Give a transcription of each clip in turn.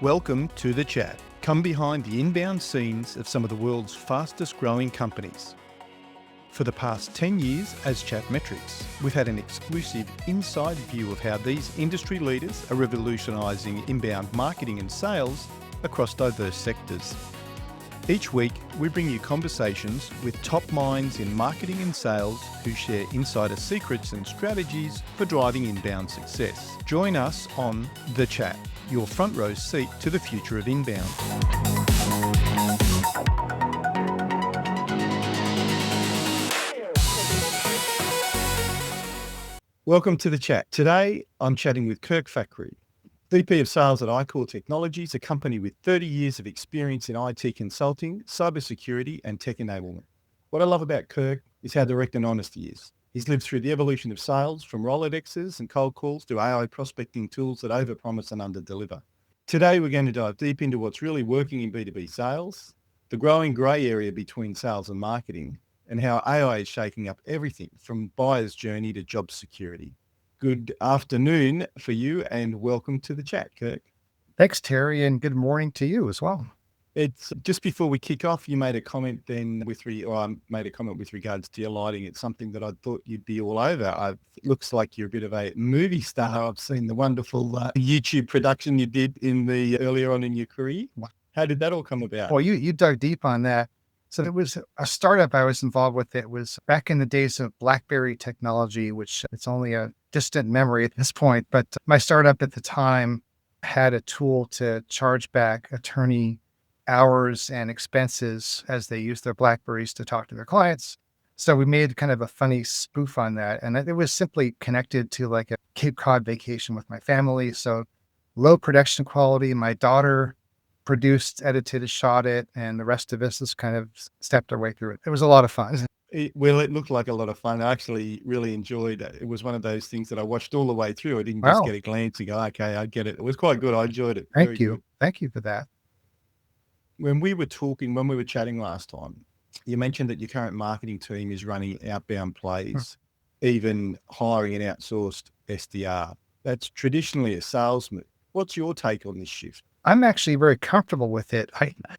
Welcome to The Chat. Come behind the inbound scenes of some of the world's fastest growing companies. For the past 10 years as Chatmetrics, we've had an exclusive inside view of how these industry leaders are revolutionising inbound marketing and sales across diverse sectors. Each week, we bring you conversations with top minds in marketing and sales who share insider secrets and strategies for driving inbound success. Join us on The Chat, your front row seat to the future of inbound. Welcome to The Chat. Today, I'm chatting with Kirk Fackre, VP of Sales at ICorps Technologies, a company with 30 years of experience in IT consulting, cybersecurity, and tech enablement. What I love about Kirk is how direct and honest he is. He's lived through the evolution of sales, from Rolodexes and cold calls to AI prospecting tools that overpromise and underdeliver. Today, we're going to dive deep into what's really working in B2B sales, the growing grey area between sales and marketing, and how AI is shaking up everything from buyer's journey to job security. Good afternoon for you and welcome to The Chat, Kirk. Thanks, Terry, and good morning to you as well. It's just before we kick off, you made a comment then with regards to your lighting. It's something that I thought you'd be all over. It looks like you're a bit of a movie star. I've seen the wonderful YouTube production you did earlier on in your career. How did that all come about? Well, you dug deep on that. So it was a startup I was involved with. It was back in the days of BlackBerry technology, which it's only a distant memory at this point. But my startup at the time had a tool to charge back attorney hours and expenses as they used their BlackBerries to talk to their clients. So we made kind of a funny spoof on that. And it was simply connected to like a Cape Cod vacation with my family. So low production quality. My daughter produced, edited, shot it, and the rest of us just kind of stepped our way through it. It was a lot of fun. It looked like a lot of fun. I actually really enjoyed it. It was one of those things that I watched all the way through. I didn't just get a glance and go, okay, I get it. It was quite good. I enjoyed it. Thank you. Thank you for that. When we were chatting last time, you mentioned that your current marketing team is running outbound plays, even hiring an outsourced SDR. That's traditionally a sales move. What's your take on this shift? I'm actually very comfortable with it.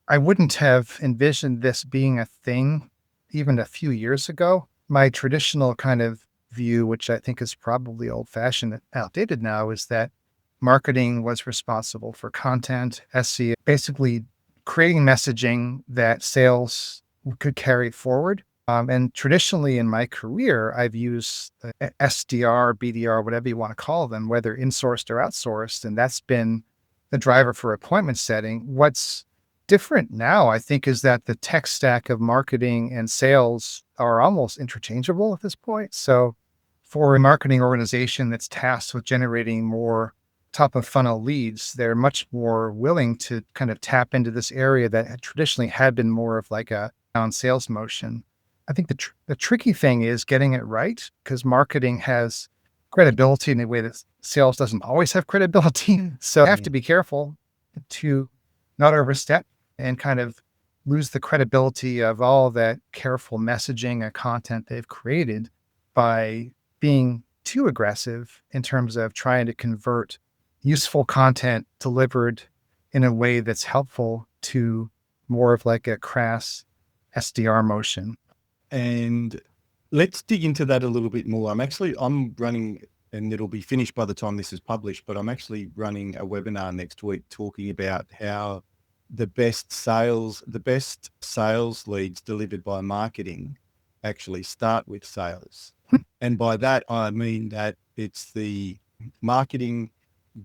I wouldn't have envisioned this being a thing even a few years ago. My traditional kind of view, which I think is probably old-fashioned and outdated now, is that marketing was responsible for content, SEO, basically creating messaging that sales could carry forward. And traditionally in my career, I've used SDR, BDR, whatever you want to call them, whether insourced or outsourced, and that's been the driver for appointment setting. What's different now, I think, is that the tech stack of marketing and sales are almost interchangeable at this point. So for a marketing organization that's tasked with generating more top of funnel leads, they're much more willing to kind of tap into this area that traditionally had been more of like a down sales motion. I think the tricky thing is getting it right, because marketing has credibility in a way that sales doesn't always have credibility. So I have to be careful to not overstep and kind of lose the credibility of all that careful messaging and content they've created by being too aggressive in terms of trying to convert useful content delivered in a way that's helpful to more of like a crass SDR motion. And let's dig into that a little bit more. I'm running, and it'll be finished by the time this is published, but I'm actually running a webinar next week talking about how the best sales leads delivered by marketing actually start with sales. And by that, I mean that it's the marketing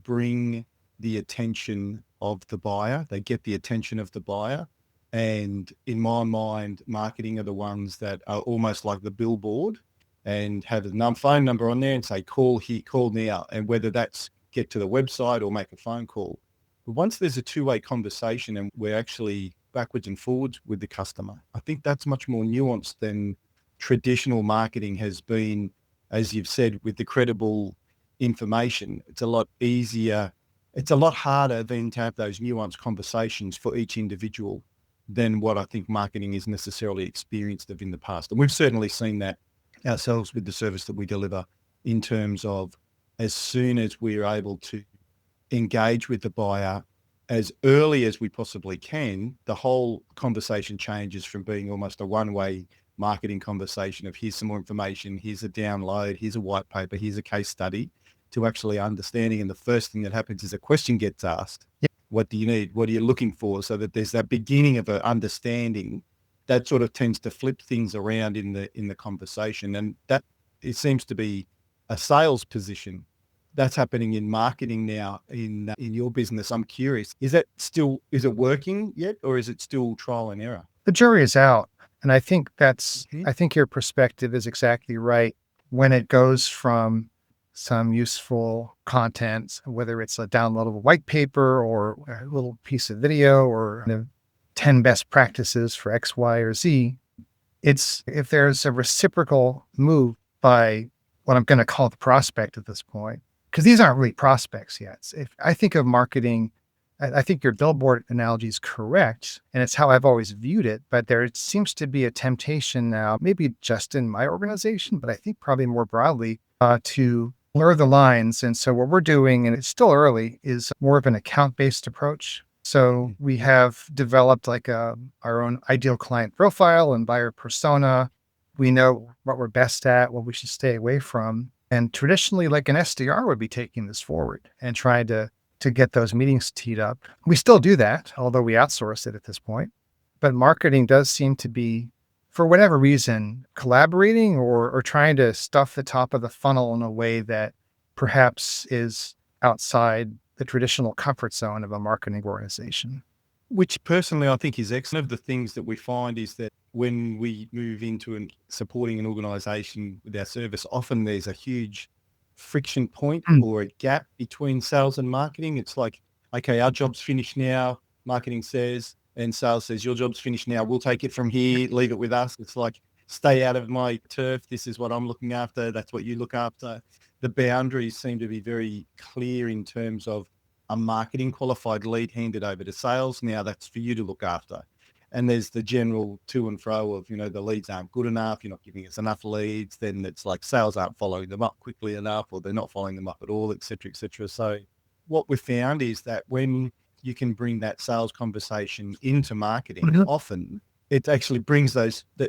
bring the attention of the buyer. They get the attention of the buyer. And in my mind, marketing are the ones that are almost like the billboard and have a phone number on there and say, call here, call now. And whether that's get to the website or make a phone call. But once there's a two-way conversation and we're actually backwards and forwards with the customer, I think that's much more nuanced than traditional marketing has been, as you've said, with the credible information. It's a lot easier. It's a lot harder then to have those nuanced conversations for each individual than what I think marketing is necessarily experienced of in the past. And we've certainly seen that ourselves with the service that we deliver, in terms of as soon as we're able to engage with the buyer as early as we possibly can, the whole conversation changes from being almost a one-way marketing conversation of here's some more information, here's a download, here's a white paper, here's a case study, to actually understanding. And the first thing that happens is a question gets asked. Yeah. What do you need? What are you looking for? So that there's that beginning of an understanding that sort of tends to flip things around in the conversation. And that it seems to be a sales position. That's happening in marketing now in your business. I'm curious, is it working yet, or is it still trial and error? The jury is out. And I think Mhm. I think your perspective is exactly right. When it goes from some useful content, whether it's a downloadable white paper or a little piece of video or 10 best practices for X, Y, or Z, it's if there's a reciprocal move by what I'm going to call the prospect at this point, because these aren't really prospects yet. If I think of marketing, I think your billboard analogy is correct, and it's how I've always viewed it. But there seems to be a temptation now, maybe just in my organization, but I think probably more broadly, to blur the lines. And so what we're doing, and it's still early, is more of an account-based approach. So we have developed like our own ideal client profile and buyer persona. We know what we're best at, what we should stay away from. And traditionally, like an SDR would be taking this forward and trying to get those meetings teed up. We still do that, although we outsource it at this point. But marketing does seem to be, for whatever reason, collaborating or trying to stuff the top of the funnel in a way that perhaps is outside the traditional comfort zone of a marketing organization. Which personally I think is excellent. One of the things that we find is that when we move into supporting an organization with our service, often there's a huge friction point Mm. or a gap between sales and marketing. It's like, okay, our job's finished now, marketing says, and sales says, your job's finished now. We'll take it from here, leave it with us. It's like, stay out of my turf. This is what I'm looking after. That's what you look after. The boundaries seem to be very clear in terms of a marketing qualified lead handed over to sales. Now that's for you to look after. And there's the general to and fro of, the leads aren't good enough. You're not giving us enough leads. Then it's like sales aren't following them up quickly enough, or they're not following them up at all, et cetera, et cetera. So what we've found is that when you can bring that sales conversation into marketing, Mhm. often it actually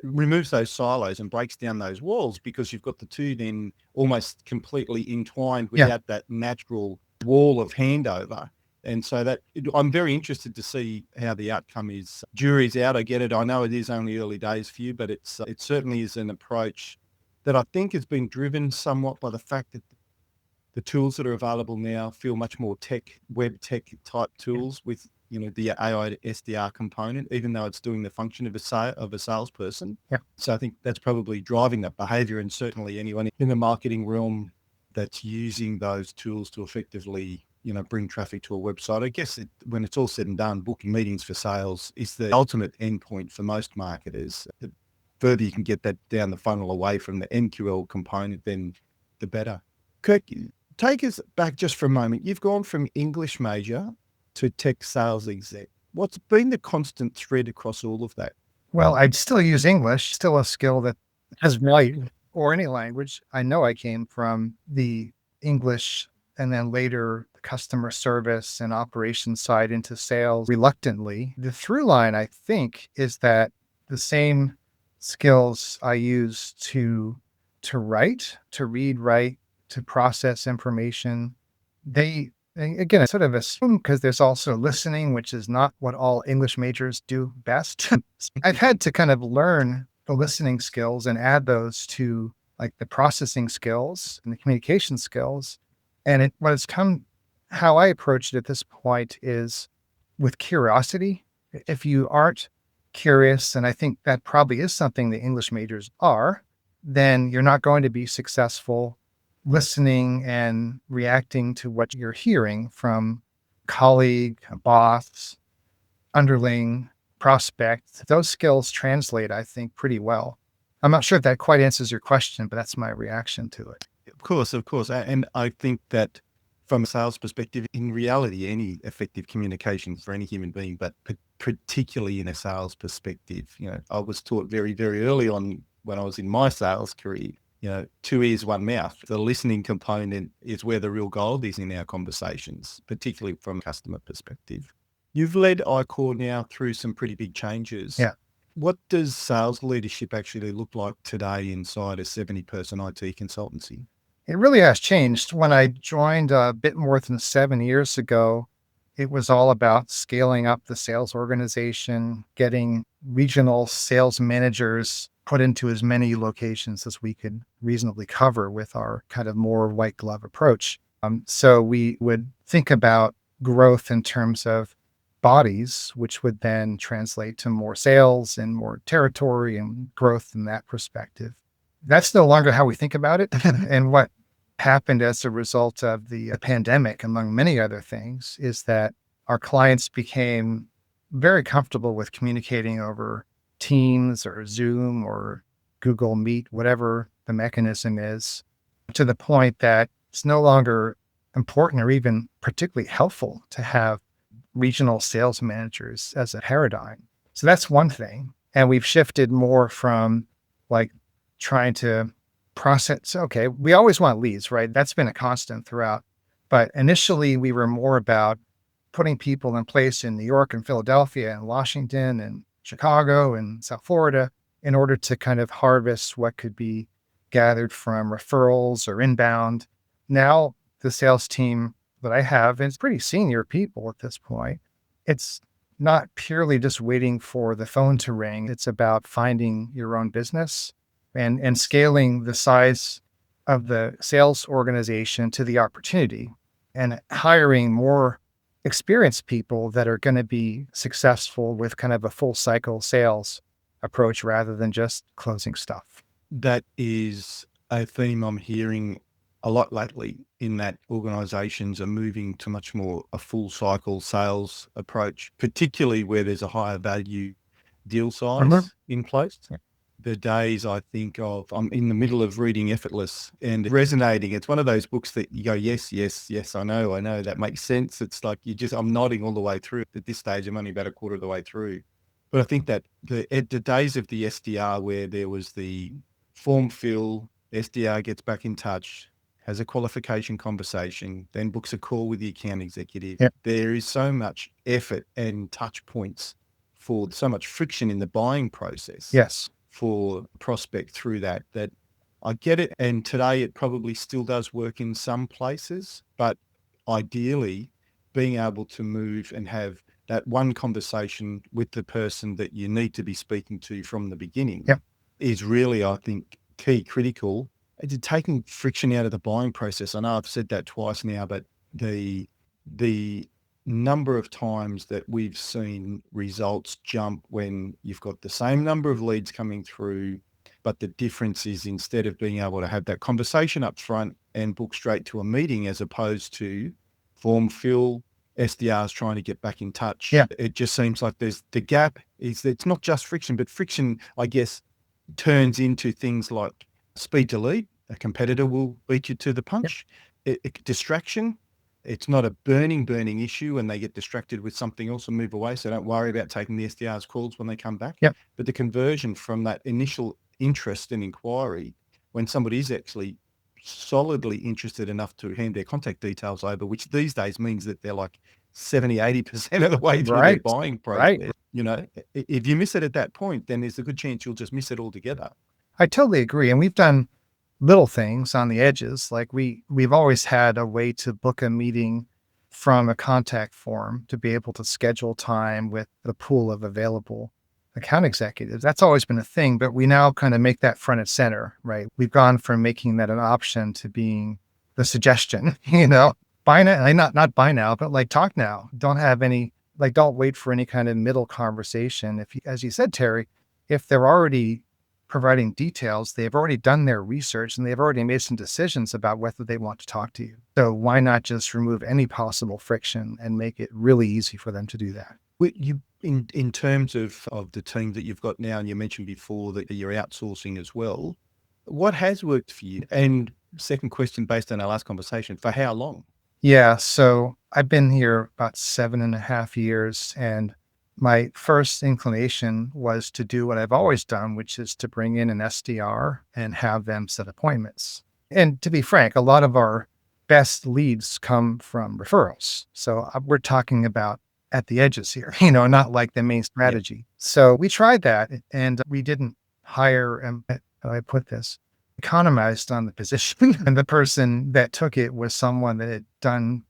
removes those silos and breaks down those walls, because you've got the two then almost completely entwined Yeah. without that natural wall of handover. And so I'm very interested to see how the outcome is. Jury's out. I get it. I know it is only early days for you, but it certainly is an approach that I think has been driven somewhat by the fact that the tools that are available now feel much more web tech type tools with, the AI to SDR component, even though it's doing the function of a salesperson. Yeah. So I think that's probably driving that behavior, and certainly anyone in the marketing realm that's using those tools to effectively, bring traffic to a website. I guess when it's all said and done, booking meetings for sales is the ultimate endpoint for most marketers. The further you can get that down the funnel away from the MQL component, then the better. Kirk, take us back just for a moment. You've gone from English major to tech sales exec. What's been the constant thread across all of that? Well, I'd still use English, still a skill that has value, or any language. I know I came from the English and then later the customer service and operations side into sales reluctantly. The through line, I think, is that the same skills I use to write, to read, write, to process information, and again, I sort of assume because there's also listening, which is not what all English majors do best. I've had to kind of learn the listening skills and add those to like the processing skills and the communication skills. And what it's come, how I approach it at this point is with curiosity. If you aren't curious, and I think that probably is something the English majors are, then you're not going to be successful listening and reacting to what you're hearing from colleague, boss, underling, prospect. Those skills translate, I think, pretty well. I'm not sure if that quite answers your question, but that's my reaction to it. Of course, of course. And I think that from a sales perspective, in reality, any effective communication for any human being, but particularly in a sales perspective, I was taught very, very early on when I was in my sales career, two ears, one mouth. The listening component is where the real gold is in our conversations, particularly from a customer perspective. You've led ICorps now through some pretty big changes. Yeah. What does sales leadership actually look like today inside a 70-person IT consultancy? It really has changed. When I joined a bit more than 7 years ago, it was all about scaling up the sales organization, getting regional sales managers put into as many locations as we could reasonably cover with our kind of more white glove approach. So we would think about growth in terms of bodies, which would then translate to more sales and more territory and growth in that perspective. That's no longer how we think about it. And what happened as a result of the pandemic, among many other things, is that our clients became very comfortable with communicating over Teams or Zoom or Google Meet, whatever the mechanism is, to the point that it's no longer important or even particularly helpful to have regional sales managers as a paradigm. So that's one thing. And we've shifted more from like trying to process. Okay, we always want leads, right? That's been a constant throughout. But initially, we were more about putting people in place in New York and Philadelphia and Washington and Chicago and South Florida in order to kind of harvest what could be gathered from referrals or inbound. Now, the sales team that I have, and it's pretty senior people at this point, it's not purely just waiting for the phone to ring. It's about finding your own business and scaling the size of the sales organization to the opportunity and hiring more experienced people that are going to be successful with kind of a full cycle sales approach rather than just closing stuff. That is a theme I'm hearing a lot lately, in that organizations are moving to much more a full cycle sales approach, particularly where there's a higher value deal size in place. Yeah. The days I think of, I'm in the middle of reading Effortless and resonating. It's one of those books that you go, yes, yes, yes, I know, that makes sense. It's like I'm nodding all the way through. At this stage, I'm only about a quarter of the way through. But I think that the days of the SDR where there was the form fill, SDR gets back in touch, has a qualification conversation, then books a call with the account executive. Yeah. There is so much effort and touch points for so much friction in the buying process. Yes. For prospect through that I get it. And today it probably still does work in some places, but ideally being able to move and have that one conversation with the person that you need to be speaking to from the beginning is really, I think, key, critical. It's taking friction out of the buying process. I know I've said that twice now, but the number of times that we've seen results jump when you've got the same number of leads coming through, but the difference is instead of being able to have that conversation up front and book straight to a meeting, as opposed to form fill, SDRs trying to get back in touch. Yeah. It just seems like there's the gap is it's not just friction, but friction, I guess, turns into things like speed to lead. A competitor will beat you to the punch. Distraction. It's not a burning issue and they get distracted with something else and move away. So don't worry about taking the SDR's calls when they come back. Yep. But the conversion from that initial interest and inquiry, when somebody is actually solidly interested enough to hand their contact details over, which these days means that they're like 70, 80% of the way through their buying process. Right. You know, if you miss it at that point, then there's a good chance you'll just miss it altogether. I totally agree. And we've done little things on the edges. Like we've always had a way to book a meeting from a contact form to be able to schedule time with the pool of available account executives. That's always been a thing, but we now kind of make that front and center, right? We've gone from making that an option to being the suggestion, buy now, not buy now, but like talk now. Don't have any, like, don't wait for any kind of middle conversation. If you, as you said, Terry, if they're already providing details, they've already done their research and they've already made some decisions about whether they want to talk to you. So why not just remove any possible friction and make it really easy for them to do that? You, in terms of the team that you've got now, and you mentioned before that you're outsourcing as well, what has worked for you? And second question, based on our last conversation, for how long? Yeah, so I've been here about 7.5 years, and my first inclination was to do what I've always done, which is to bring in an SDR and have them set appointments. And to be frank, a lot of our best leads come from referrals. So we're talking about at the edges here, not like the main Yeah. strategy. So we tried that and we didn't hire, how do I put this, economized on the position. And the person that took it was someone that had done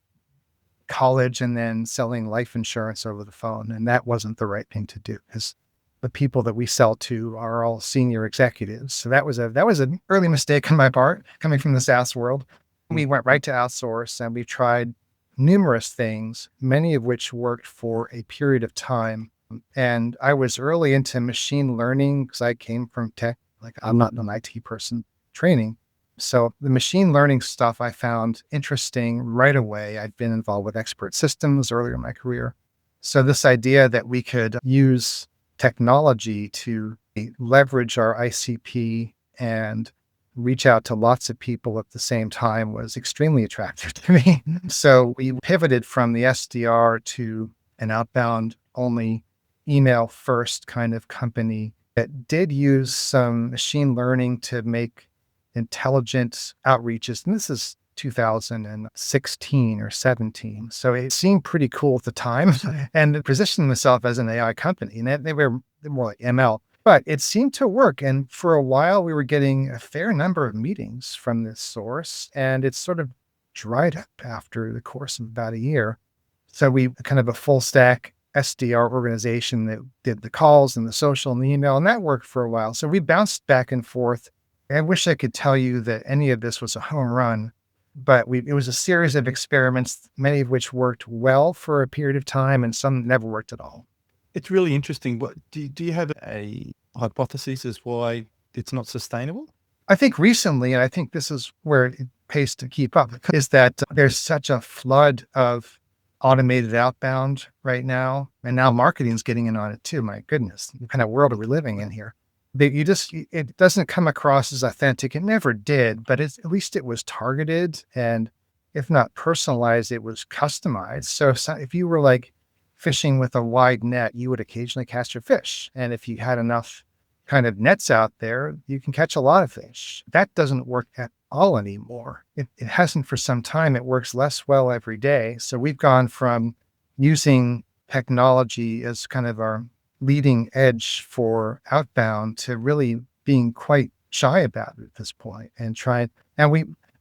college and then selling life insurance over the phone. And that wasn't the right thing to do because the people that we sell to are all senior executives. So that was an early mistake on my part coming from the SaaS world. We went right to outsource and we tried numerous things, many of which worked for a period of time. And I was early into machine learning because I came from tech. Like I'm not an IT person training. So the machine learning stuff I found interesting right away. I'd been involved with expert systems earlier in my career. So this idea that we could use technology to leverage our ICP and reach out to lots of people at the same time was extremely attractive to me. So we pivoted from the SDR to an outbound only email first kind of company that did use some machine learning to make intelligent outreaches. And this is 2016 or 17. So it seemed pretty cool at the time and it positioned themselves as an AI company. And they were more like ML, but it seemed to work. And for a while, we were getting a fair number of meetings from this source. And it sort of dried up after the course of about a year. So we kind of a full stack SDR organization that did the calls and the social and the email, and that worked for a while. So we bounced back and forth. I wish I could tell you that any of this was a home run, but it was a series of experiments, many of which worked well for a period of time and some never worked at all. It's really interesting. What do you have a hypothesis as why it's not sustainable? I think recently, and I think this is where it pays to keep up, is that there's such a flood of automated outbound right now. And now marketing's getting in on it too. My goodness, what kind of world are we living in here? It doesn't come across as authentic. It never did, but at least it was targeted. And if not personalized, it was customized. So if you were like fishing with a wide net, you would occasionally catch a fish. And if you had enough kind of nets out there, you can catch a lot of fish. That doesn't work at all anymore. It hasn't for some time. It works less well every day. So we've gone from using technology as kind of our leading edge for outbound to really being quite shy about it at this point and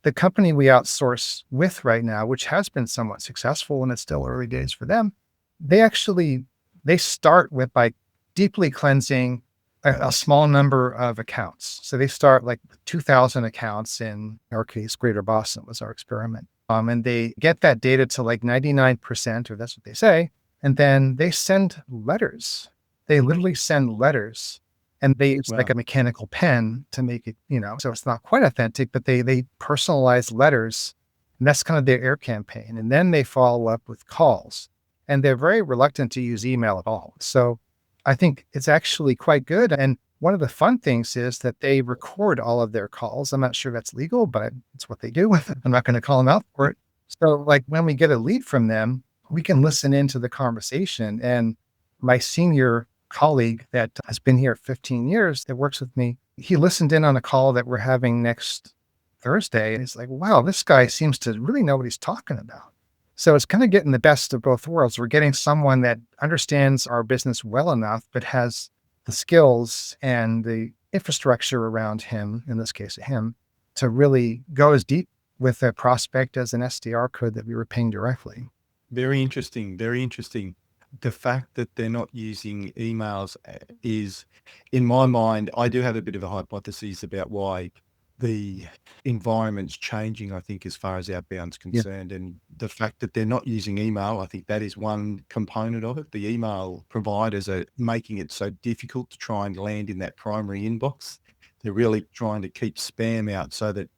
the company we outsource with right now, which has been somewhat successful and it's still early days for them, they start with by deeply cleansing a small number of accounts. So they start like 2,000 accounts in our case, Greater Boston was our experiment. And they get that data to like 99%, or that's what they say. And then they send letters. They literally send letters and they use like Wow. a mechanical pen to make it, so it's not quite authentic, but they personalize letters. And that's kind of their air campaign. And then they follow up with calls and they're very reluctant to use email at all. So I think it's actually quite good. And one of the fun things is that they record all of their calls. I'm not sure that's legal, but it's what they do. I'm not going to call them out for it. So like when we get a lead from them, we can listen into the conversation. And my senior colleague that has been here 15 years that works with me, he listened in on a call that we're having next Thursday. And he's like, wow, this guy seems to really know what he's talking about. So it's kind of getting the best of both worlds. We're getting someone that understands our business well enough, but has the skills and the infrastructure around him, in this case, him, to really go as deep with a prospect as an SDR could that we were paying directly. Very interesting. Very interesting. The fact that they're not using emails is, in my mind, I do have a bit of a hypothesis about why the environment's changing, I think, as far as outbound's Yeah. concerned. And the fact that they're not using email, I think that is one component of it. The email providers are making it so difficult to try and land in that primary inbox. They're really trying to keep spam out so that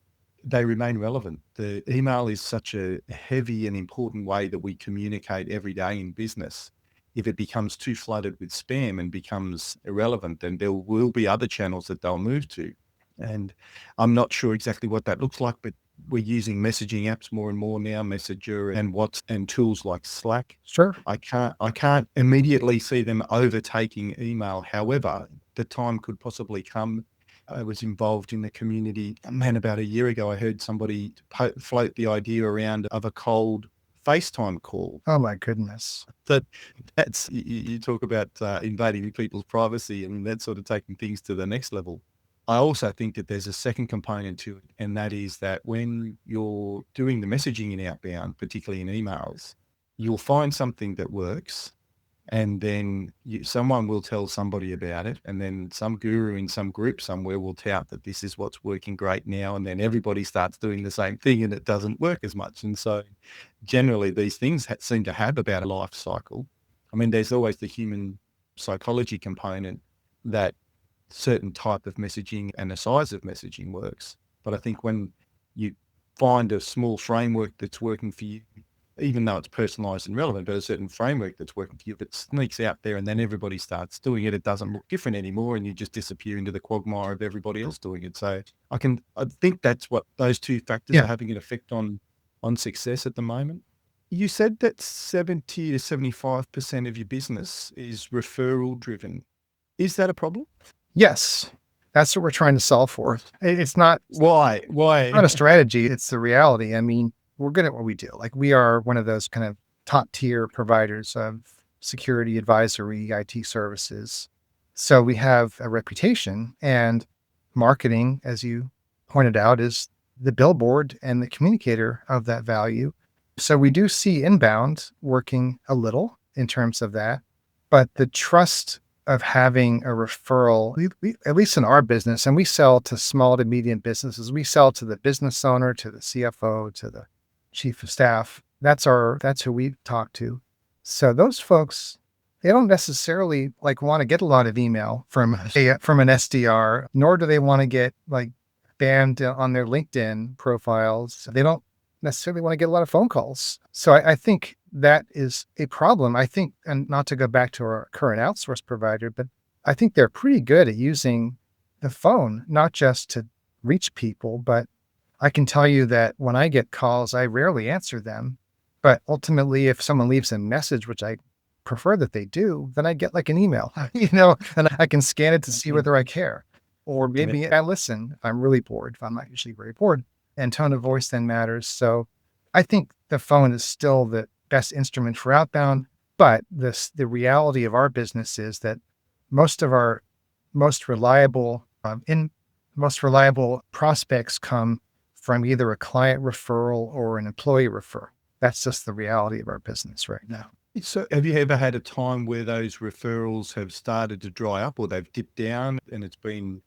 they remain relevant. The email is such a heavy and important way that we communicate every day in business. If it becomes too flooded with spam and becomes irrelevant, then there will be other channels that they'll move to. And I'm not sure exactly what that looks like, but we're using messaging apps more and more now, Messenger and WhatsApp and tools like Slack. Sure. I can't immediately see them overtaking email. However, the time could possibly come. I was involved in the community, man, about a year ago. I heard somebody float the idea around of a cold FaceTime call. Oh my goodness. That's you talk about invading people's privacy and that sort of taking things to the next level. I also think that there's a second component to it, and that is that when you're doing the messaging in outbound, particularly in emails, you'll find something that works, and then someone will tell somebody about it, and then some guru in some group somewhere will tout that this is what's working great now, and then everybody starts doing the same thing and it doesn't work as much. And so generally these things seem to have about a life cycle. I mean, there's always the human psychology component that certain type of messaging and the size of messaging works. But I think when you find a small framework that's working for you, even though it's personalized and relevant, but a certain framework that's working for you, if it sneaks out there and then everybody starts doing it, it doesn't look different anymore, and you just disappear into the quagmire of everybody else doing it. So I think that's what those two factors are having an effect on success at the moment. You said that 70 to 75% of your business is referral driven. Is that a problem? Yes. That's what we're trying to solve for. It's not Why? not a strategy. It's the reality. I mean, we're good at what we do. Like, we are one of those kind of top tier providers of security advisory, IT services. So we have a reputation, and marketing, as you pointed out, is the billboard and the communicator of that value. So we do see inbound working a little in terms of that, but the trust of having a referral, we, at least in our business, and we sell to small to medium businesses, we sell to the business owner, to the CFO, to the chief of staff. That's who we talk to. So those folks, they don't necessarily like want to get a lot of email from an SDR, nor do they want to get like banned on their LinkedIn profiles. They don't necessarily want to get a lot of phone calls. So I think that is a problem. I think, and not to go back to our current outsource provider, but I think they're pretty good at using the phone, not just to reach people, but I can tell you that when I get calls, I rarely answer them. But ultimately, if someone leaves a message, which I prefer that they do, then I get like an email, and I can scan it to see whether I care. Or maybe I listen if I'm really bored, if I'm not usually very bored. And tone of voice then matters. So I think the phone is still the best instrument for outbound, but the reality of our business is that most of our most reliable prospects come from either a client referral or an employee refer. That's just the reality of our business right now. So have you ever had a time where those referrals have started to dry up, or they've dipped down and it's been,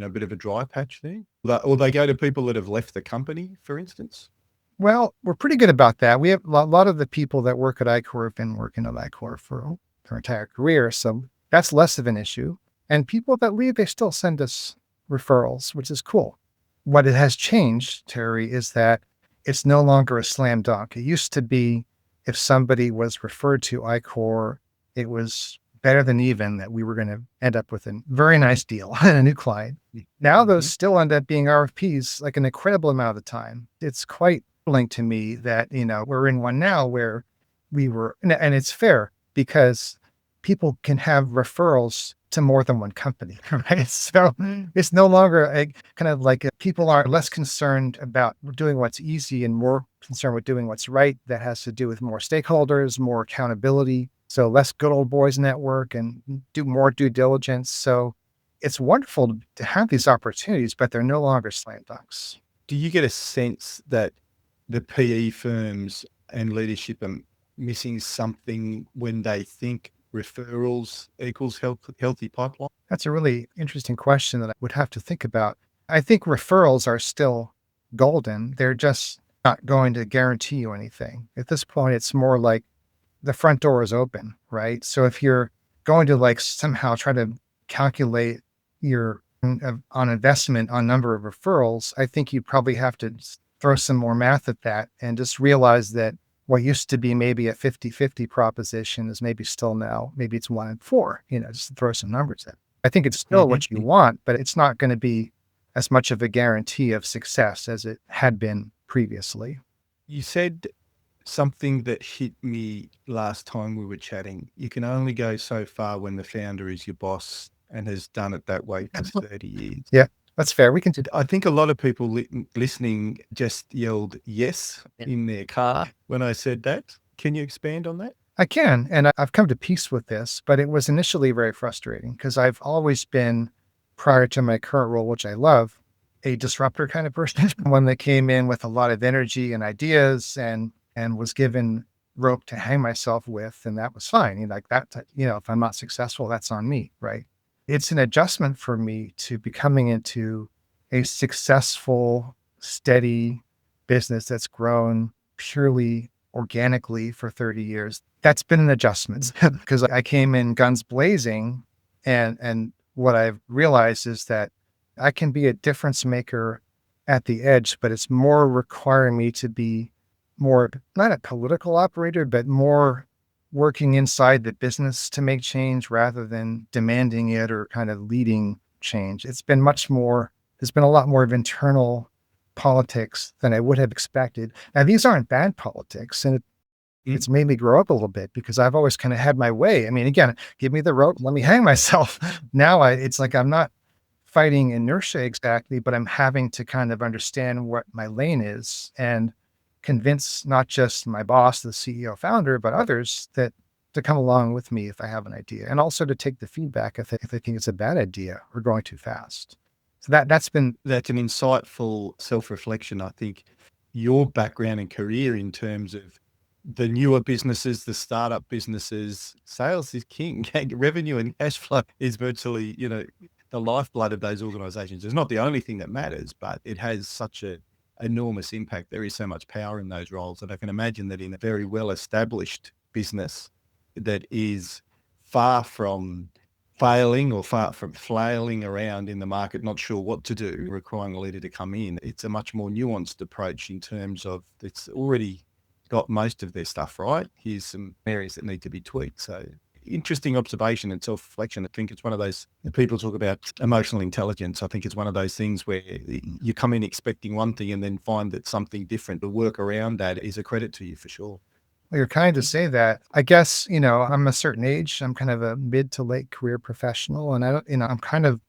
a bit of a dry patch there? Or they go to people that have left the company, for instance? Well, we're pretty good about that. We have a lot of the people that work at ICorps have been working at ICorps for their entire career. So that's less of an issue. And people that leave, they still send us referrals, which is cool. What it has changed, Terry, is that it's no longer a slam dunk. It used to be, if somebody was referred to ICorps, it was better than even that we were going to end up with a very nice deal and a new client. Now those still end up being RFPs like an incredible amount of the time. It's quite thrilling to me that, we're in one now where and it's fair because people can have referrals to more than one company, right? So it's no longer a kind of like people are less concerned about doing what's easy and more concerned with doing what's right. That has to do with more stakeholders, more accountability. So less good old boys network and do more due diligence. So it's wonderful to have these opportunities, but they're no longer slam dunks. Do you get a sense that the PE firms and leadership are missing something when they think referrals equals healthy pipeline? That's a really interesting question that I would have to think about. I think referrals are still golden. They're just not going to guarantee you anything. At this point, it's more like the front door is open, right? So if you're going to like somehow try to calculate your on investment on number of referrals, I think you probably have to throw some more math at that and just realize that what used to be maybe a 50-50 proposition is maybe still now, maybe it's 1 in 4, just to throw some numbers at. I think it's still what you want, but it's not going to be as much of a guarantee of success as it had been previously. You said something that hit me last time we were chatting. You can only go so far when the founder is your boss and has done it that way for 30 years. Yeah. That's fair. We can do. I think a lot of people listening just yelled yes Yeah. in their car when I said that. Can you expand on that? I can, and I've come to peace with this, but it was initially very frustrating because I've always been, prior to my current role, which I love, a disruptor kind of person, one that came in with a lot of energy and ideas and was given rope to hang myself with, and that was fine. Like that, if I'm not successful, that's on me, right? It's an adjustment for me to be coming into a successful, steady business that's grown purely organically for 30 years. That's been an adjustment because I came in guns blazing, and what I've realized is that I can be a difference maker at the edge, but it's more requiring me to be more, not a political operator, but more working inside the business to make change rather than demanding it or kind of leading change. It's been much more, there's been a lot more of internal politics than I would have expected. Now, these aren't bad politics, and it's made me grow up a little bit because I've always kind of had my way. I mean, again, give me the rope, let me hang myself. Now it's like I'm not fighting inertia exactly, but I'm having to kind of understand what my lane is and convince not just my boss, the CEO founder, but others that to come along with me if I have an idea, and also to take the feedback if they think it's a bad idea or going too fast. So that's been That's an insightful self-reflection. I think your background and career in terms of the newer businesses, the startup businesses, sales is king. Revenue and cash flow is virtually, the lifeblood of those organizations. It's not the only thing that matters, but it has such a enormous impact. There is so much power in those roles that I can imagine that in a very well-established business that is far from failing or far from flailing around in the market, not sure what to do, requiring a leader to come in. It's a much more nuanced approach in terms of it's already got most of their stuff right. Here's some areas that need to be tweaked. So interesting observation and self-reflection. I think it's one of those, people talk about emotional intelligence. I think it's one of those things where you come in expecting one thing and then find that something different. The work around that is a credit to you for sure. Well, you're kind to say that. I guess, I'm a certain age. I'm kind of a mid to late career professional, and I'm kind of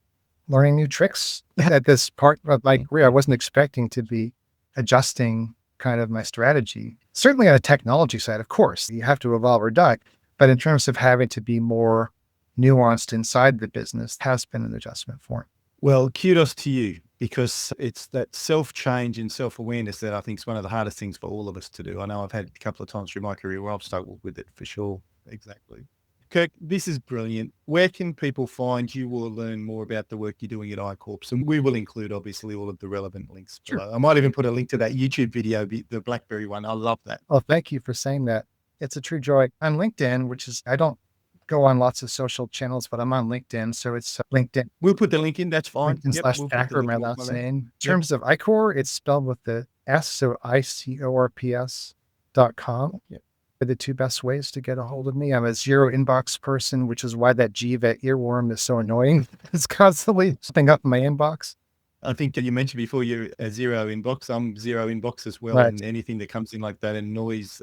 learning new tricks at this part of my career. I wasn't expecting to be adjusting kind of my strategy. Certainly on the technology side, of course, you have to evolve or die. But in terms of having to be more nuanced inside the business has been an adjustment for me. Well, kudos to you, because it's that self-change and self-awareness that I think is one of the hardest things for all of us to do. I know I've had a couple of times through my career where I've struggled with it for sure. Exactly. Kirk, this is brilliant. Where can people find you or learn more about the work you're doing at ICorps? And we will include, obviously, all of the relevant links below. Sure. I might even put a link to that YouTube video, the BlackBerry one. I love that. Oh, thank you for saying that. It's a true joy. On LinkedIn, which is, I don't go on lots of social channels, but I'm on LinkedIn. So it's LinkedIn. We'll put the link in. That's fine. LinkedIn / we'll put the Fackre, link my in. last name. In terms of ICorps, it's spelled with the S, so ICorps.com. Yep. Are the two best ways to get a hold of me. I'm a zero inbox person, which is why that GVET earworm is so annoying. It's constantly popping up in my inbox. I think that you mentioned before you're a zero inbox. I'm zero inbox as well. Right. And anything that comes in like that annoys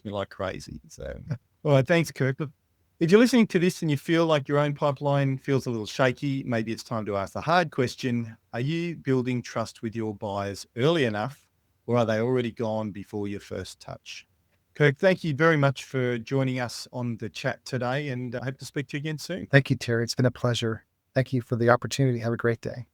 me like crazy. So, all right. Thanks, Kirk. Look, if you're listening to this and you feel like your own pipeline feels a little shaky, maybe it's time to ask the hard question. Are you building trust with your buyers early enough, or are they already gone before your first touch? Kirk, thank you very much for joining us on the chat today, and I hope to speak to you again soon. Thank you, Terry. It's been a pleasure. Thank you for the opportunity. Have a great day.